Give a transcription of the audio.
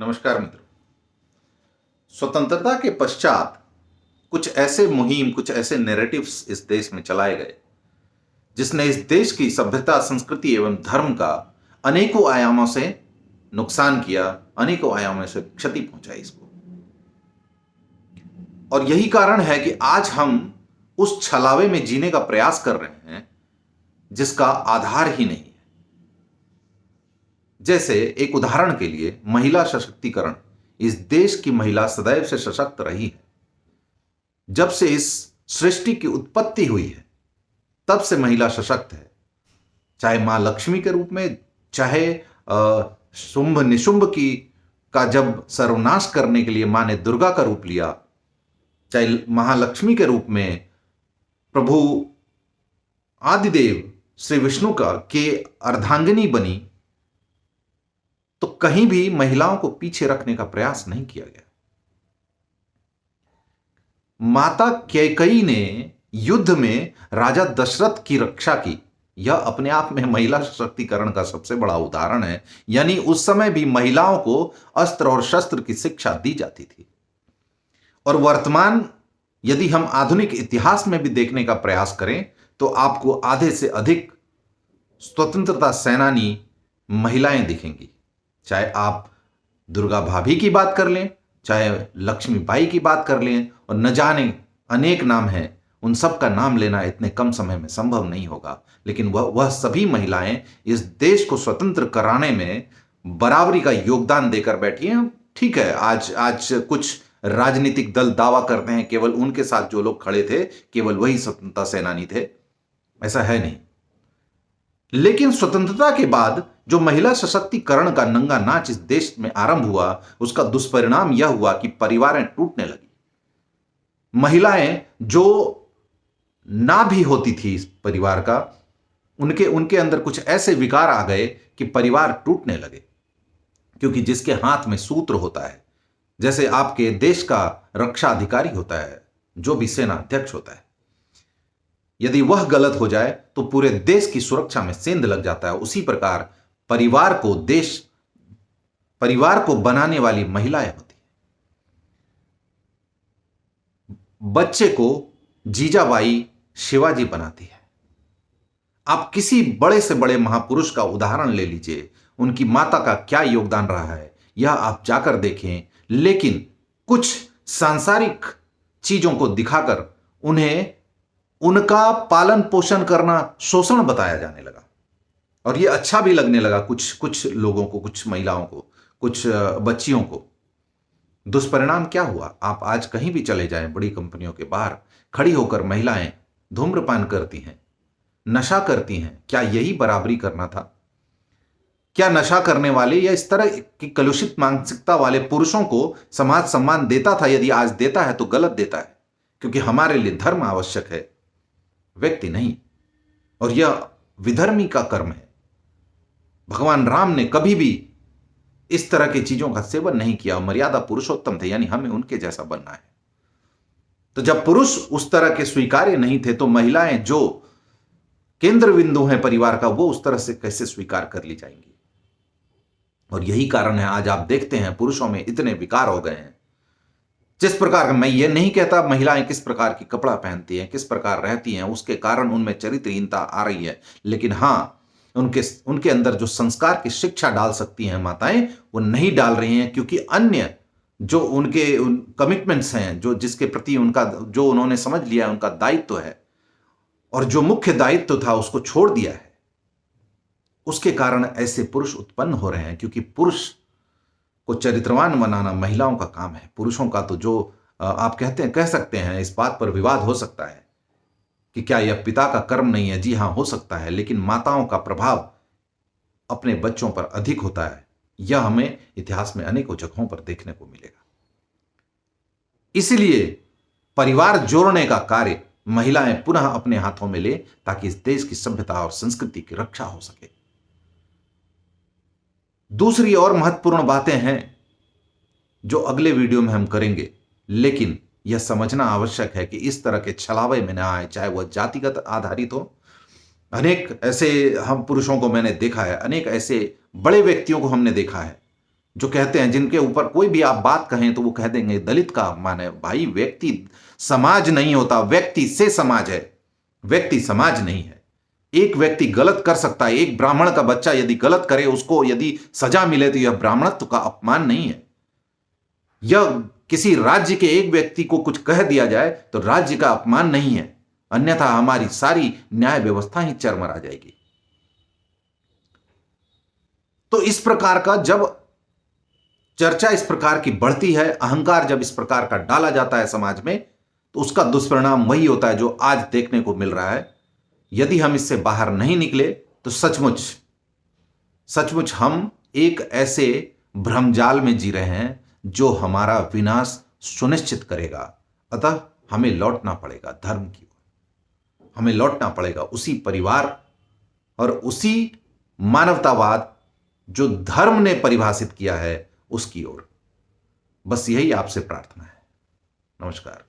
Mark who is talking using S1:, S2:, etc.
S1: नमस्कार मित्रों। स्वतंत्रता के पश्चात कुछ ऐसे नैरेटिव्स इस देश में चलाए गए जिसने इस देश की सभ्यता, संस्कृति एवं धर्म का अनेकों आयामों से नुकसान किया, अनेकों आयामों से क्षति पहुंचाई इसको। और यही कारण है कि आज हम उस छलावे में जीने का प्रयास कर रहे हैं जिसका आधार ही नहीं है। जैसे एक उदाहरण के लिए महिला सशक्तिकरण। इस देश की महिला सदैव से सशक्त रही है। जब से इस सृष्टि की उत्पत्ति हुई है तब से महिला सशक्त है, चाहे मां लक्ष्मी के रूप में, चाहे शुंभ निशुंभ की का जब सर्वनाश करने के लिए मां ने दुर्गा का रूप लिया, चाहे महालक्ष्मी के रूप में प्रभु आदिदेव श्री विष्णु का के अर्धांगिनी बनी, तो कहीं भी महिलाओं को पीछे रखने का प्रयास नहीं किया गया। माता कैकेयी ने युद्ध में राजा दशरथ की रक्षा की। यह अपने आप में महिला सशक्तिकरण का सबसे बड़ा उदाहरण है। यानी उस समय भी महिलाओं को अस्त्र और शस्त्र की शिक्षा दी जाती थी। और वर्तमान यदि हम आधुनिक इतिहास में भी देखने का प्रयास करें तो आपको आधे से अधिक स्वतंत्रता सेनानी महिलाएं दिखेंगी। चाहे आप दुर्गा भाभी की बात कर लें, चाहे लक्ष्मीबाई की बात कर लें, और न जाने अनेक नाम हैं, उन सब का नाम लेना इतने कम समय में संभव नहीं होगा। लेकिन वह सभी महिलाएं इस देश को स्वतंत्र कराने में बराबरी का योगदान देकर बैठी हैं। ठीक है, आज कुछ राजनीतिक दल दावा करते हैं केवल उनके साथ जो लोग खड़े थे केवल वही स्वतंत्रता सेनानी थे। ऐसा है नहीं। लेकिन स्वतंत्रता के बाद जो महिला सशक्तिकरण का नंगा नाच इस देश में आरंभ हुआ, उसका दुष्परिणाम यह हुआ कि परिवारें टूटने लगी। महिलाएं जो ना भी होती थी इस परिवार का, उनके अंदर कुछ ऐसे विकार आ गए कि परिवार टूटने लगे। क्योंकि जिसके हाथ में सूत्र होता है, जैसे आपके देश का रक्षा अधिकारी होता है, जो भी सेना अध्यक्ष होता है, यदि वह गलत हो जाए तो पूरे देश की सुरक्षा में सेंध लग जाता है। उसी प्रकार परिवार को बनाने वाली महिलाएं होती हैं। बच्चे को जीजाबाई शिवाजी बनाती है। आप किसी बड़े से बड़े महापुरुष का उदाहरण ले लीजिए, उनकी माता का क्या योगदान रहा है यह आप जाकर देखें। लेकिन कुछ सांसारिक चीजों को दिखाकर उन्हें उनका पालन पोषण करना शोषण बताया जाने लगा। और यह अच्छा भी लगने लगा कुछ लोगों को, कुछ महिलाओं को, कुछ बच्चियों को। दुष्परिणाम क्या हुआ? आप आज कहीं भी चले जाएं, बड़ी कंपनियों के बाहर खड़ी होकर महिलाएं धूम्रपान करती हैं, नशा करती हैं। क्या यही बराबरी करना था? क्या नशा करने वाले या इस तरह की कलुषित मानसिकता वाले पुरुषों को समाज सम्मान देता था? यदि आज देता है तो गलत देता है, क्योंकि हमारे लिए धर्म आवश्यक है, व्यक्ति नहीं। और यह विधर्मी का कर्म है। भगवान राम ने कभी भी इस तरह की चीजों का सेवन नहीं किया। मर्यादा पुरुषोत्तम थे, यानी हमें उनके जैसा बनना है। तो जब पुरुष उस तरह के स्वीकार्य नहीं थे तो महिलाएं जो केंद्र बिंदु हैं परिवार का, वो उस तरह से कैसे स्वीकार कर ली जाएंगी? और यही कारण है आज आप देखते हैं पुरुषों में इतने विकार हो गए हैं। जिस प्रकार का, मैं ये नहीं कहता महिलाएं किस प्रकार की कपड़ा पहनती हैं, किस प्रकार रहती हैं, उसके कारण उनमें चरित्रहीनता आ रही है। लेकिन हाँ, उनके अंदर जो संस्कार की शिक्षा डाल सकती हैं माताएं, वो नहीं डाल रही हैं। क्योंकि अन्य जो उनके कमिटमेंट्स हैं, जो जिसके प्रति उनका जो उन्होंने समझ लिया है उनका दायित्व है, और जो मुख्य दायित्व था उसको छोड़ दिया है। उसके कारण ऐसे पुरुष उत्पन्न हो रहे हैं। क्योंकि पुरुष को चरित्रवान बनाना महिलाओं का काम है। पुरुषों का तो जो आप कह सकते हैं, इस बात पर विवाद हो सकता है कि क्या यह पिता का कर्म नहीं है। जी हां, हो सकता है। लेकिन माताओं का प्रभाव अपने बच्चों पर अधिक होता है। यह हमें इतिहास में अनेकों जगहों पर देखने को मिलेगा। इसलिए परिवार जोड़ने का कार्य महिलाएं पुनः अपने हाथों में ले, ताकि इस देश की सभ्यता और संस्कृति की रक्षा हो सके। दूसरी और महत्वपूर्ण बातें हैं जो अगले वीडियो में हम करेंगे। लेकिन यह समझना आवश्यक है कि इस तरह के छलावे में ना आए, चाहे वह जातिगत आधारित हो। अनेक ऐसे हम पुरुषों को मैंने देखा है, अनेक ऐसे बड़े व्यक्तियों को हमने देखा है जो कहते हैं, जिनके ऊपर कोई भी आप बात कहें तो वो कह देंगे दलित का अपमान है। भाई व्यक्ति समाज नहीं होता, व्यक्ति से समाज है, व्यक्ति समाज नहीं है। एक व्यक्ति गलत कर सकता है, एक ब्राह्मण का बच्चा यदि गलत करे, उसको यदि सजा मिले तो यह ब्राह्मणत्व का अपमान नहीं है। यह किसी राज्य के एक व्यक्ति को कुछ कह दिया जाए तो राज्य का अपमान नहीं है, अन्यथा हमारी सारी न्याय व्यवस्था ही चरमरा जाएगी। तो इस प्रकार का जब चर्चा इस प्रकार की बढ़ती है, अहंकार जब इस प्रकार का डाला जाता है समाज में, तो उसका दुष्परिणाम वही होता है जो आज देखने को मिल रहा है। यदि हम इससे बाहर नहीं निकले तो सचमुच सचमुच हम एक ऐसे भ्रमजाल में जी रहे हैं जो हमारा विनाश सुनिश्चित करेगा। अतः हमें लौटना पड़ेगा धर्म की ओर, हमें लौटना पड़ेगा उसी परिवार और उसी मानवतावाद जो धर्म ने परिभाषित किया है उसकी ओर। बस यही आपसे प्रार्थना है। नमस्कार।